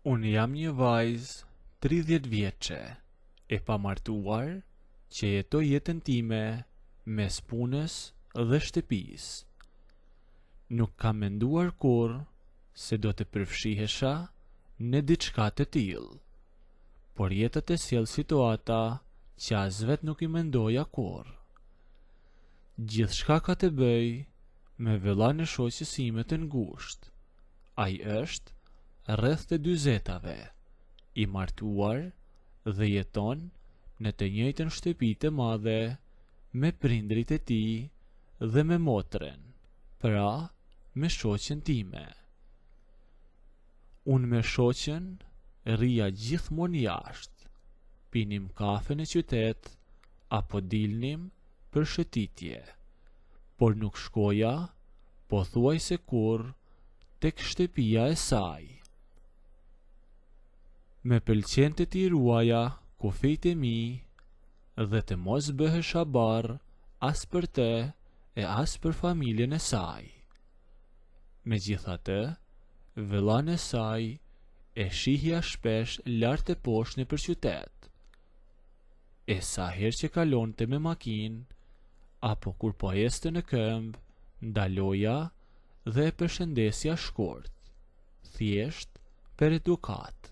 Unë jam një vajzë 30 vjeçe, e pamartuar, që jetoj jetën time mes punës dhe shtëpisë. Nuk kam menduar kurrë se do të përfshihesha në diçka të tillë, por jeta të sjell situata që as vet nuk I mendoja kurrë. Gjithçka ka të bëj me vëllain e shoqës ime të ngushtë. Ai është rreth të 40-ave, I martuar dhe jeton në të njëjtën shtëpi të madhe me prindrit e tij dhe me motrën, pra me shoqen time. Unë me shoqen rria gjithmonë jashtë, pinim kafe në qytet apo dilnim për shëtitje, por nuk shkoja pothuajse kurrë tek shtëpia e saj. Me pëlqen të t'i ruaja kufijtë e mi dhe të mos bëhesha barr as për të e as për familjen e saj. Megjithatë, vëllain e saj e shihja shpesh lart e poshtë nëpër qytet. E sa herë që kalonte me makinë apo kur po ecte në këmbë, ndaloja dhe e përshëndesja shkurt, thjesht për edukat.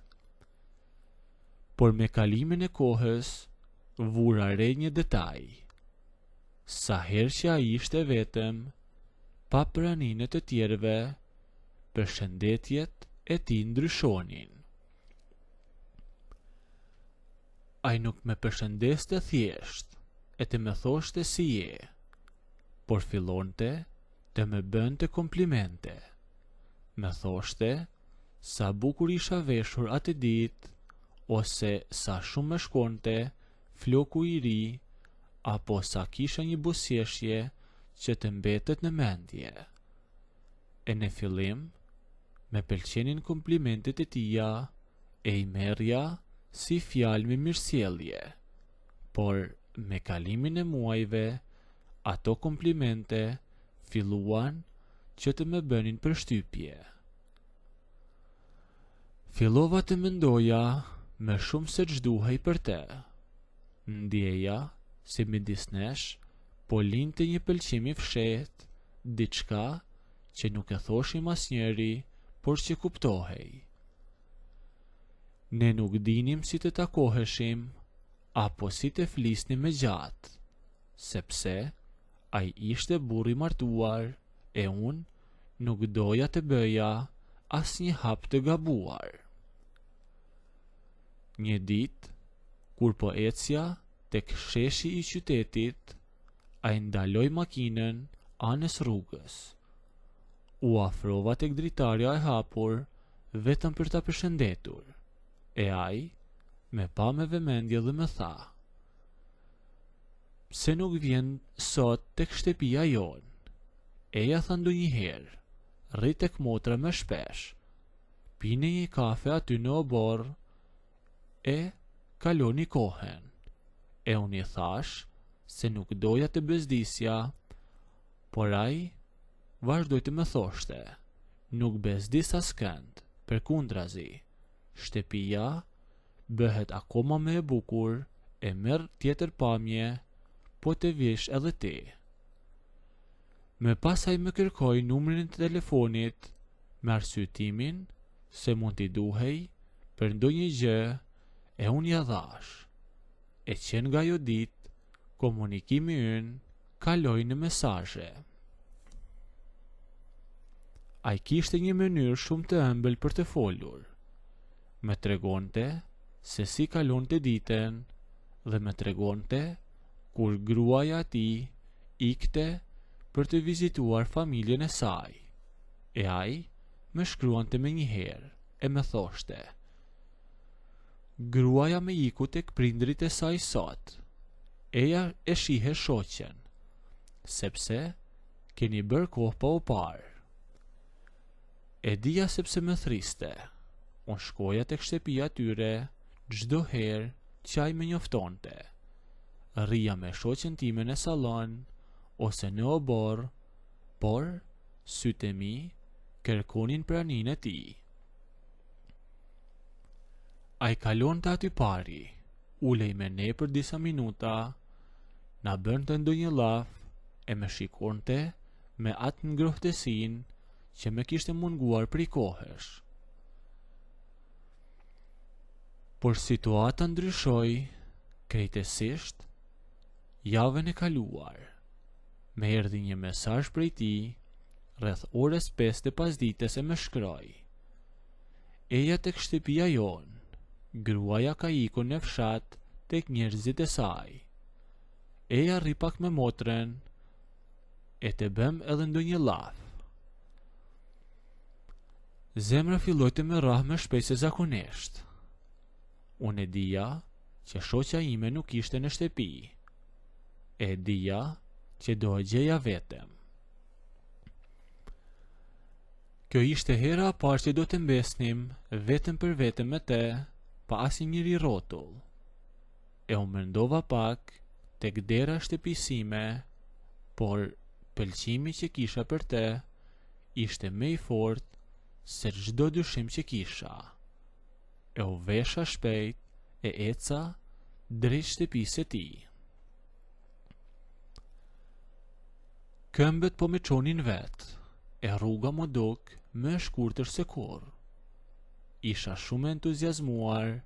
Por me kalimin e kohës, vura re një detaj. Sa herë që ai ishte vetëm, pa praninë të tjerëve, përshëndetjet e tij ndryshonin. Ai nuk me përshëndeste thjesht, e të më thoshte si je, por fillonte të më bënte komplimente. Më thoshte sa bukur isha veshur atë ditë, ose sa shumë më shkonte floku I ri, apo sa kisha një buzëqeshje që të mbetet në mendje. E në fillim, me pëlqenin komplimentet e tija, e I merrja si fjalë me mirësjellje, por me kalimin e muajve, ato komplimente filluan që të më bënin përshtypje. Fillova të mendoja më shumë se ç'duhej për të. Ndjeja se midis nesh po linte një pëlqim I fshehtë, diçka që nuk e thoshim asnjëri, por që kuptohej. Ne nuk dinim si të takoheshim apo si të flisnim me gjatë, sepse ai ishte burr I martuar e unë nuk doja të bëja asnjë hap të gabuar. Një ditë, kur po ecja tek sheshi I qytetit, ai ndaloi makinën anës rrugës. U afrova tek dritarja e hapur vetëm për ta përshëndetur, e ai me pa me vëmendje dhe më tha: "Pse nuk vjen sot tek shtëpia jon? Eja tha ndonjëherë, rri tek motra më shpesh, pini një kafe aty në obor, e kaloni kohën." E unë I thash se nuk doja të bezdisja, por ai vazhdoi të më thoshte: "Nuk bezdis askënd, përkundrazi, shtëpia bëhet akoma më e bukur, e merr tjetër pamje, po të vish edhe ti." Më pas ai më kërkoi numrin e telefonit me arsyetimin se mund t'i duhej për ndonjë gjë, e unë ja dhash. E që nga ajo ditë, komunikimi ynë kaloi në mesazhe. Ai kishte një mënyrë shumë të ëmbël për të folur. Më tregonte se si kalonte ditën dhe më tregonte kur gruaja e tij ikte për të vizituar familjen e saj. E ai më shkruante menjëherë e më thoshte: "Gruaja me iku tek prindrit e saj sot. Eja e shihe shoqen, sepse keni bërë kohë pa u parë." E dija sepse më thriste. Unë shkoja tek shtëpia tyre çdo herë që ai më njoftonte. Rria me shoqen time në sallon ose në obor, por sytë e mi kërkonin praninë e tij. A i kalon të aty pari, ulej me ne për disa minuta, na bën të ndonjë laf e me shikonte me atë ngrohtësin që me kishte munguar prej kohësh. Por situata ndryshoi krejtësisht javën e kaluar. Me erdhi një mesazh prej tij rreth orës 5 të pasdites e më shkroi: "Eja tek shtëpia jon, gruaja ka ikur në fshat tek njerëzit e saj. Eja rri pak me motrën, e të bëm edhe ndonjë laf." Zemra filloi të më rrah më shpejt se zakonisht. Unë e dija që shoqja ime nuk ishte në shtëpi. E dija që do e gjeja vetem. Kjo ishte hera e parë që do të mbesnim vetëm për vetëm me te, pa asnjëri rrotull. E u mendova pak tek dera e shtëpisime, por pëlqimi që kisha për te ishte më i fortë se çdo dyshim që kisha. E u vesha shpejt e eca drejt shtëpisë e tij. Këmbët po me çonin vet, e rruga më duk më e shkurtër se kur. Isha shumë entuziazmuar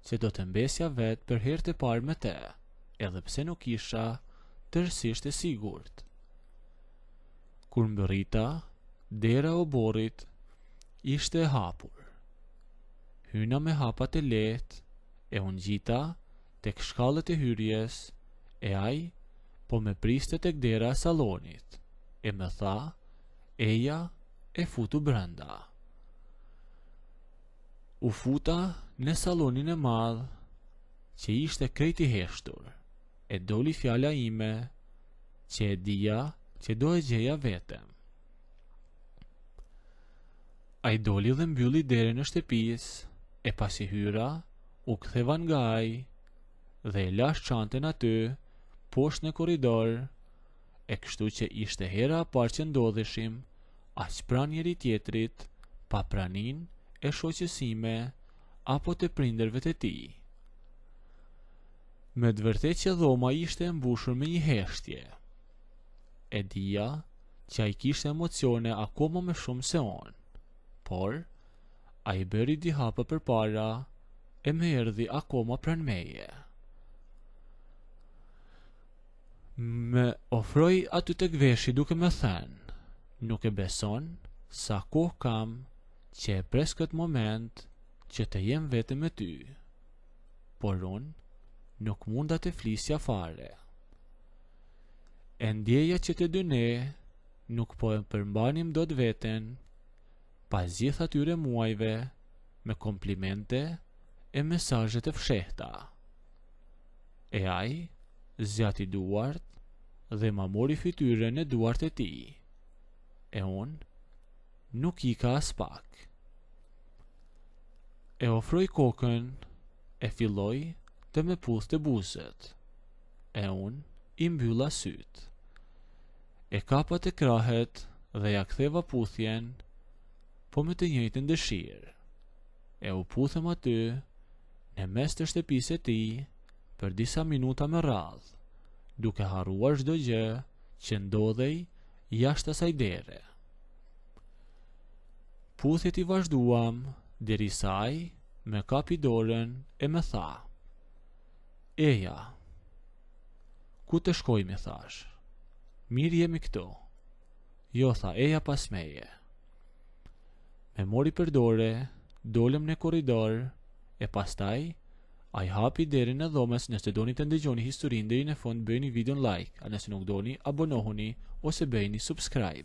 se do të mbesja vet për herë të parë me te, edhe pse nuk isha tërësisht e sigurt. Kur mbërrita, dera e oborrit ishte e hapur. Hyna me hapat e lehtë, e unë gjita tek shkallët e hyrjes, e ai po me priste tek dera e salonit, e më tha: "Eja e futu brenda." U futa në salonin e madh, që ishte krejt i heshtur, e doli fjala ime, që e dija që do e gjeja vetem. Ai doli dhe mbylli derën e shtëpisë, e pasi hyra, u ktheva nga ai dhe e lash çantën aty, poshtë në korridor, e kështu që ishte hera e parë që ndodheshim aq pranë njëri tjetrit, pa praninë e shoqës ime apo të prindërve të tij. Me të vërtetë që dhoma ishte e mbushur me një heshtje. E dija që ai kishte emocione akoma më shumë se unë, por ai bëri di hapa përpara e më erdhi akoma pranë meje. Me ofroi aty tek veshi duke më thënë: "Nuk e beson sa kohë kam që e pres këtë moment që të jem vetëm me ty." Por unë nuk munda të flisja fare. E ndjeja që të dy ne nuk po e përmbanim dot veten, pas gjithë atyre muajve me komplimente e mesazhe të fshehta. E ai zjati duart dhe ma mori fytyrën e duart e tij. E unë nuk ika as pak. E ofroi kokën, e filloi të me puthte buzët. E unë i mbylla syt. E kapa të krahet dhe ja ktheva puthjen, po me të njëjtën dëshirë. E u puthem aty në mes të shtëpisë e tij për disa minuta me radhë, duke harruar çdo gjë që ndodhej jashtë asaj dere. Puthjet i vazhduam derisa ai me kapi dorën e më tha: "Eja, ku të shkoj?" më thash. "Mirë jemi këtu." "Jo," tha Eja pas meje. Me mori për dore, dolëm në korridor, e pastaj ai hapi derën e dhomës. Nëse doni të ndëgjoni historinë deri në fund, bëjeni videon like, a nëse nuk doni, abonohuni ose bëjeni subscribe.